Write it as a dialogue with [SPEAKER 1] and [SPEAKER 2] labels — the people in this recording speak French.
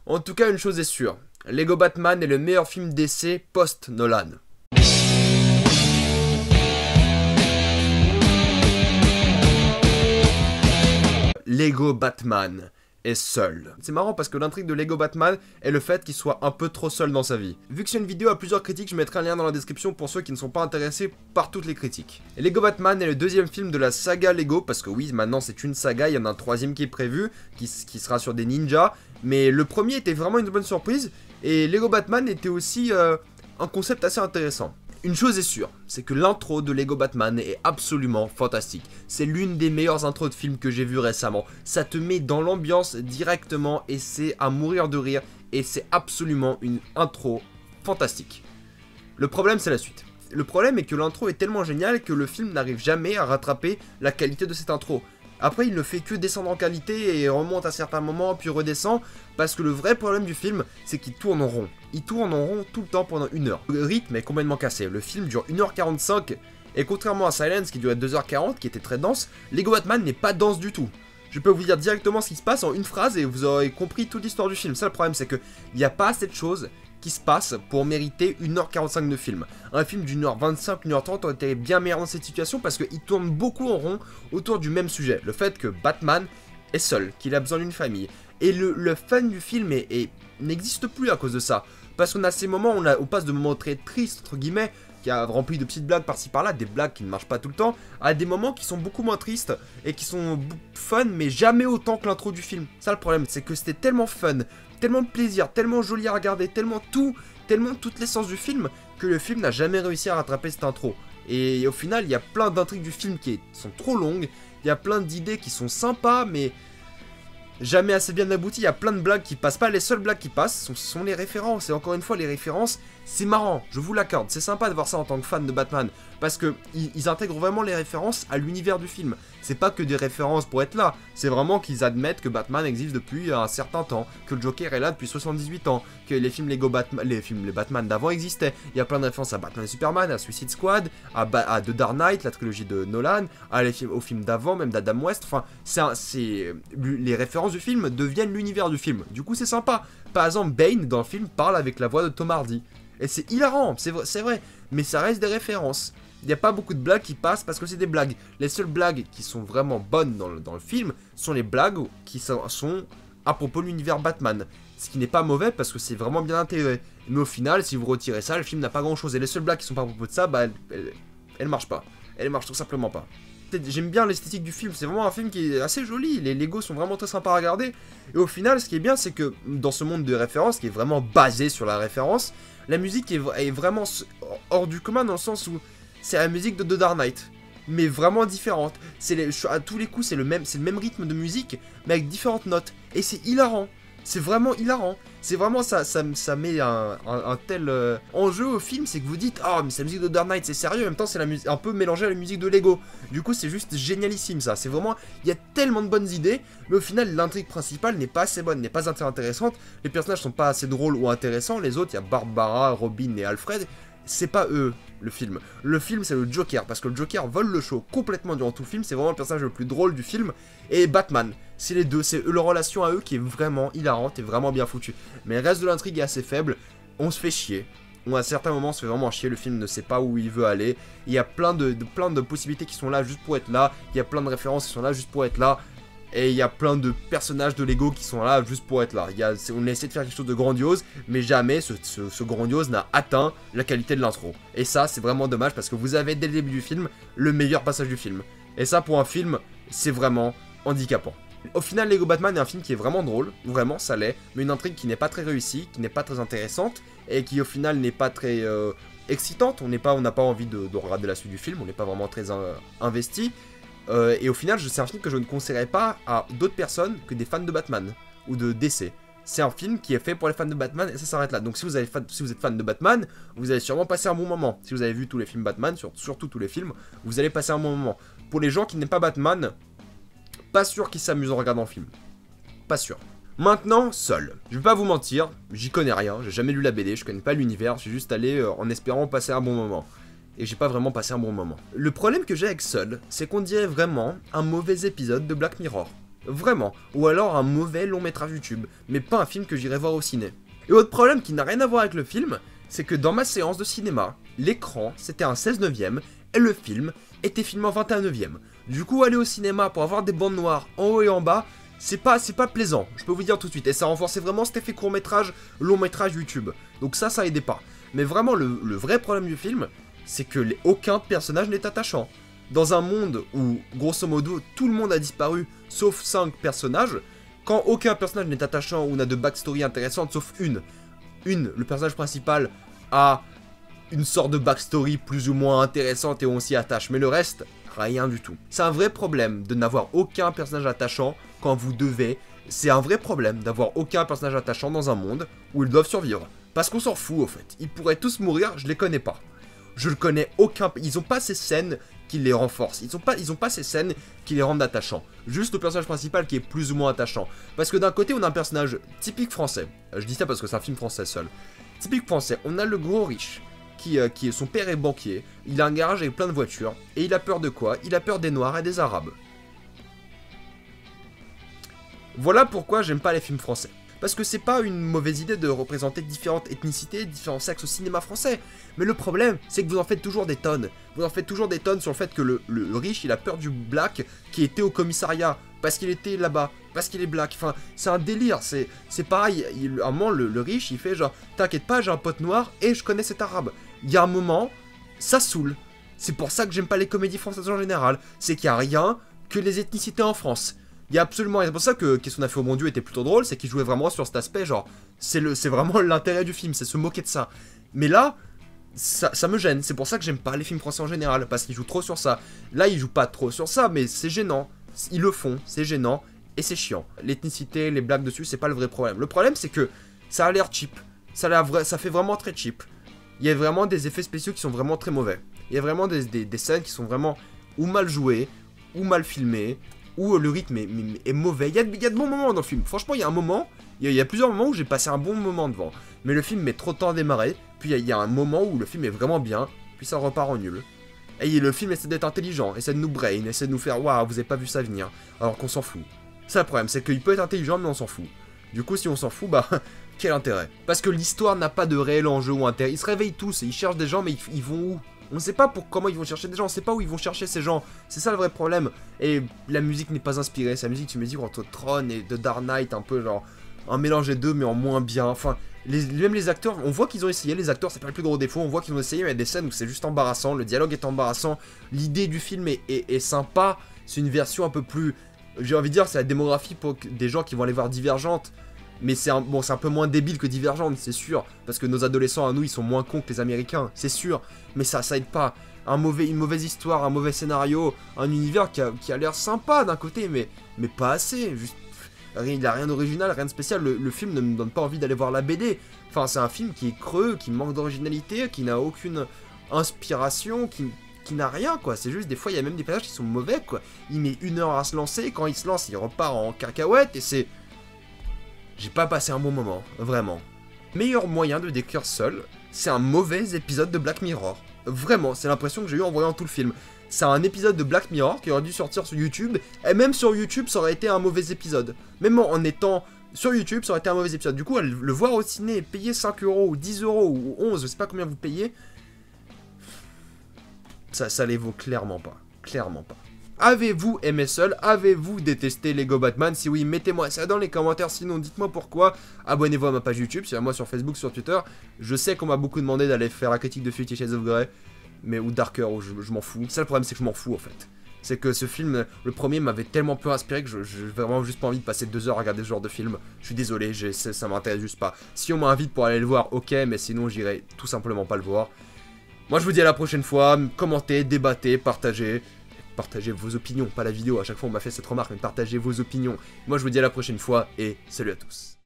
[SPEAKER 1] En tout cas, une chose est sûre, Lego Batman est le meilleur film DC post-Nolan. Lego Batman est seul. C'est marrant parce que l'intrigue de Lego Batman est le fait qu'il soit un peu trop seul dans sa vie. Vu que c'est une vidéo à plusieurs critiques, je mettrai un lien dans la description pour ceux qui ne sont pas intéressés par toutes les critiques. Et Lego Batman est le deuxième film de la saga Lego, parce que oui, maintenant c'est une saga, il y en a un troisième qui est prévu, qui sera sur des ninjas, mais le premier était vraiment une bonne surprise, et Lego Batman était aussi un concept assez intéressant. Une chose est sûre, c'est que l'intro de Lego Batman est absolument fantastique. C'est l'une des meilleures intros de films que j'ai vu récemment. Ça te met dans l'ambiance directement et c'est à mourir de rire. Et c'est absolument une intro fantastique. Le problème, c'est la suite. Le problème est que l'intro est tellement géniale que le film n'arrive jamais à rattraper la qualité de cette intro. Après, il ne fait que descendre en qualité et remonte à certains moments, puis redescend, parce que le vrai problème du film, c'est qu'il tourne en rond. Il tourne en rond tout le temps pendant 1 heure. Le rythme est complètement cassé. Le film dure 1h45, et contrairement à Silence, qui durait 2h40, qui était très dense, Lego Batman n'est pas dense du tout. Je peux vous dire directement ce qui se passe en une phrase, et vous aurez compris toute l'histoire du film. Ça, le problème, c'est qu'il n'y a pas assez de choses qui se passe pour mériter 1h45 de film. Un film d'1h25, 1h30 aurait été bien meilleur dans cette situation parce qu'il tourne beaucoup en rond autour du même sujet. Le fait que Batman est seul, qu'il a besoin d'une famille. Et le fun du film n'existe plus à cause de ça. Parce qu'on a ces moments, on passe de moments très tristes, entre guillemets, qui a rempli de petites blagues par-ci par-là, des blagues qui ne marchent pas tout le temps, à des moments qui sont beaucoup moins tristes et qui sont fun, mais jamais autant que l'intro du film. Ça, le problème, c'est que c'était tellement fun, tellement de plaisir, tellement joli à regarder, tellement toute l'essence du film, que le film n'a jamais réussi à rattraper cette intro. Et au final, il y a plein d'intrigues du film qui sont trop longues, il y a plein d'idées qui sont sympas, mais jamais assez bien abouties. Il y a plein de blagues qui passent pas. Les seules blagues qui passent sont les références. Et encore une fois, les références, c'est marrant, je vous l'accorde. C'est sympa de voir ça en tant que fan de Batman, parce que ils intègrent vraiment les références à l'univers du film. C'est pas que des références pour être là, c'est vraiment qu'ils admettent que Batman existe depuis un certain temps, que le Joker est là depuis 78 ans, que les films les Batman d'avant existaient. Il y a plein de références à Batman et Superman, à Suicide Squad, à The Dark Knight, la trilogie de Nolan, aux films d'avant, même d'Adam West. Enfin, les références du film deviennent l'univers du film. Du coup, c'est sympa. Par exemple, Bane dans le film parle avec la voix de Tom Hardy. Et c'est hilarant, c'est vrai, mais ça reste des références. Il n'y a pas beaucoup de blagues qui passent parce que c'est des blagues. Les seules blagues qui sont vraiment bonnes dans le film sont les blagues qui sont à propos de l'univers Batman. Ce qui n'est pas mauvais parce que c'est vraiment bien intégré. Mais au final, si vous retirez ça, le film n'a pas grand chose. Et les seules blagues qui sont pas à propos de ça, bah elles marchent pas. Elles marchent tout simplement pas. J'aime bien l'esthétique du film, c'est vraiment un film qui est assez joli, les Lego sont vraiment très sympas à regarder. Et au final, ce qui est bien, c'est que dans ce monde de référence, qui est vraiment basé sur la référence, la musique est vraiment hors du commun dans le sens où c'est la musique de The Dark Knight, mais vraiment différente. À tous les coups, c'est le même rythme de musique, mais avec différentes notes. Et c'est hilarant. C'est vraiment hilarant. C'est vraiment ça met un tel enjeu au film, c'est que vous dites ah mais c'est la musique de Dark Knight, c'est sérieux, en même temps c'est un peu mélangé à la musique de Lego. Du coup c'est juste génialissime ça, c'est vraiment, il y a tellement de bonnes idées, mais au final l'intrigue principale n'est pas assez bonne, n'est pas assez intéressante, les personnages sont pas assez drôles ou intéressants, les autres il y a Barbara, Robin et Alfred, c'est pas eux le film. Le film c'est le Joker, parce que le Joker vole le show complètement durant tout le film, c'est vraiment le personnage le plus drôle du film, et Batman. C'est les deux, c'est leur relation à eux qui est vraiment hilarante et vraiment bien foutue. Mais le reste de l'intrigue est assez faible, on se fait chier. À certains moments on se fait vraiment chier, le film ne sait pas où il veut aller. Il y a plein de possibilités qui sont là juste pour être là, il y a plein de références qui sont là juste pour être là. Et il y a plein de personnages de Lego qui sont là juste pour être là. On essaie de faire quelque chose de grandiose, mais jamais ce grandiose n'a atteint la qualité de l'intro. Et ça, c'est vraiment dommage parce que vous avez dès le début du film le meilleur passage du film. Et ça, pour un film, c'est vraiment handicapant. Au final, Lego Batman est un film qui est vraiment drôle, vraiment ça l'est, mais une intrigue qui n'est pas très réussie, qui n'est pas très intéressante, et qui au final n'est pas très excitante. On n'a pas envie de regarder la suite du film, on n'est pas vraiment très investi. Et au final, c'est un film que je ne conseillerais pas à d'autres personnes que des fans de Batman ou de DC. C'est un film qui est fait pour les fans de Batman et ça s'arrête là. Donc si vous êtes fan de Batman, vous allez sûrement passer un bon moment. Si vous avez vu tous les films Batman, surtout tous les films, vous allez passer un bon moment. Pour les gens qui n'aiment pas Batman, pas sûr qu'ils s'amusent en regardant le film. Pas sûr. Maintenant, Seul. Je vais pas vous mentir, j'y connais rien, j'ai jamais lu la BD, je connais pas l'univers, je suis juste allé en espérant passer un bon moment. Et j'ai pas vraiment passé un bon moment. Le problème que j'ai avec Seul, c'est qu'on dirait vraiment un mauvais épisode de Black Mirror. Vraiment. Ou alors un mauvais long métrage YouTube, mais pas un film que j'irai voir au ciné. Et autre problème qui n'a rien à voir avec le film, c'est que dans ma séance de cinéma, l'écran c'était un 16 neuvième et le film était filmé en 21 neuvième. Du coup, aller au cinéma pour avoir des bandes noires en haut et en bas, c'est pas plaisant, je peux vous dire tout de suite. Et ça renforçait vraiment cet effet court métrage, long métrage YouTube. Donc ça aidait pas. Mais vraiment, le vrai problème du film, c'est que aucun personnage n'est attachant. Dans un monde où, grosso modo, tout le monde a disparu, sauf 5 personnages, quand aucun personnage n'est attachant ou n'a de backstory intéressante, sauf une, le personnage principal a une sorte de backstory plus ou moins intéressante et on s'y attache, mais le reste, rien du tout. C'est un vrai problème de n'avoir aucun personnage attachant quand vous devez. C'est un vrai problème d'avoir aucun personnage attachant dans un monde où ils doivent survivre. Parce qu'on s'en fout, au fait. Ils pourraient tous mourir, je les connais pas. Je le connais aucun. Ils ont pas ces scènes qui les renforcent. Ils ont pas ces scènes qui les rendent attachants. Juste le personnage principal qui est plus ou moins attachant. Parce que d'un côté, on a un personnage typique français. Je dis ça parce que c'est un film français seul. Typique français, on a le gros riche. Son père est banquier, il a un garage avec plein de voitures, et il a peur de quoi? Il a peur des Noirs et des Arabes. Voilà pourquoi j'aime pas les films français. Parce que c'est pas une mauvaise idée de représenter différentes ethnicités, différents sexes au cinéma français. Mais le problème, c'est que vous en faites toujours des tonnes. Vous en faites toujours des tonnes sur le fait que le riche, il a peur du black qui était au commissariat, parce qu'il était là-bas, parce qu'il est black. Enfin, c'est un délire, c'est pareil. À un moment, le riche, il fait genre, t'inquiète pas, j'ai un pote noir et je connais cet arabe. Il y a un moment, ça saoule. C'est pour ça que j'aime pas les comédies françaises en général. C'est qu'il y a rien que les ethnicités en France. Il y a absolument rien. C'est pour ça que Qu'est-ce qu'on a fait au bon Dieu était plutôt drôle, c'est qu'il jouait vraiment sur cet aspect, genre, c'est vraiment l'intérêt du film, c'est se moquer de ça. Mais là, ça me gêne, c'est pour ça que j'aime pas les films français en général, parce qu'ils jouent trop sur ça. Là, ils jouent pas trop sur ça, mais c'est gênant. Ils le font, c'est gênant, et c'est chiant. L'ethnicité, les blagues dessus, c'est pas le vrai problème. Le problème, c'est que ça a l'air cheap. Ça fait vraiment très cheap. Il y a vraiment des effets spéciaux qui sont vraiment très mauvais. Il y a vraiment des scènes qui sont vraiment ou mal jouées, ou mal filmées, où le rythme est mauvais. Il y a de bons moments dans le film. Franchement, il y a un moment, il y a plusieurs moments où j'ai passé un bon moment devant. Mais le film met trop de temps à démarrer. Puis il y a un moment où le film est vraiment bien, puis ça repart en nul. Et le film essaie d'être intelligent, essaie de nous brain, essaie de nous faire « Waouh, vous avez pas vu ça venir », alors qu'on s'en fout. C'est le problème, c'est qu'il peut être intelligent, mais on s'en fout. Du coup, si on s'en fout, bah, quel intérêt? Parce que l'histoire n'a pas de réel enjeu ou intérêt. Ils se réveillent tous et ils cherchent des gens, mais ils vont où? On ne sait pas comment ils vont chercher des gens, on ne sait pas où ils vont chercher ces gens. C'est ça le vrai problème. Et la musique n'est pas inspirée, c'est la musique, tu me dis, entre Tron et The Dark Knight, un peu genre un mélange des deux, mais en moins bien. Enfin, même les acteurs, on voit qu'ils ont essayé, les acteurs, c'est pas le plus gros défaut, on voit qu'ils ont essayé, mais il y a des scènes où c'est juste embarrassant, le dialogue est embarrassant, l'idée du film est sympa, c'est une version un peu plus, j'ai envie de dire, c'est la démographie pour des gens qui vont aller voir Divergente. Mais c'est un peu moins débile que Divergente, c'est sûr. Parce que nos adolescents à nous, ils sont moins cons que les Américains, c'est sûr. Mais ça aide pas. Une mauvaise histoire, un mauvais scénario, un univers qui a l'air sympa d'un côté, mais pas assez. Juste, il a rien d'original, rien de spécial. Le film ne me donne pas envie d'aller voir la BD. Enfin, c'est un film qui est creux, qui manque d'originalité, qui n'a aucune inspiration, qui n'a rien, quoi. C'est juste, des fois, il y a même des passages qui sont mauvais, quoi. Il met 1 heure à se lancer, quand il se lance, il repart en cacahuète, et c'est... J'ai pas passé un bon moment, vraiment. Meilleur moyen de décrire seul, c'est un mauvais épisode de Black Mirror. Vraiment, c'est l'impression que j'ai eu en voyant tout le film. C'est un épisode de Black Mirror qui aurait dû sortir sur YouTube, et même sur YouTube, ça aurait été un mauvais épisode. Même en étant sur YouTube, ça aurait été un mauvais épisode. Du coup, le voir au ciné et payer 5 € ou 10 € ou 11, je sais pas combien vous payez, ça les vaut clairement pas. Clairement pas. Avez-vous aimé seul? Avez-vous détesté Lego Batman? Si oui, mettez-moi ça dans les commentaires, sinon dites-moi pourquoi. Abonnez-vous à ma page YouTube, suivez-moi sur Facebook, sur Twitter. Je sais qu'on m'a beaucoup demandé d'aller faire la critique de 50 Shades of Grey, mais ou Darker, ou je m'en fous. Ça, le problème, c'est que je m'en fous en fait. C'est que ce film, le premier, m'avait tellement peu inspiré que j'ai vraiment juste pas envie de passer 2 heures à regarder ce genre de film. Je suis désolé, ça m'intéresse juste pas. Si on m'invite pour aller le voir, ok, mais sinon j'irai tout simplement pas le voir. Moi je vous dis à la prochaine fois, commentez, débattez, partagez. Partagez vos opinions, pas la vidéo, à chaque fois on m'a fait cette remarque, mais partagez vos opinions. Moi je vous dis à la prochaine fois, et salut à tous.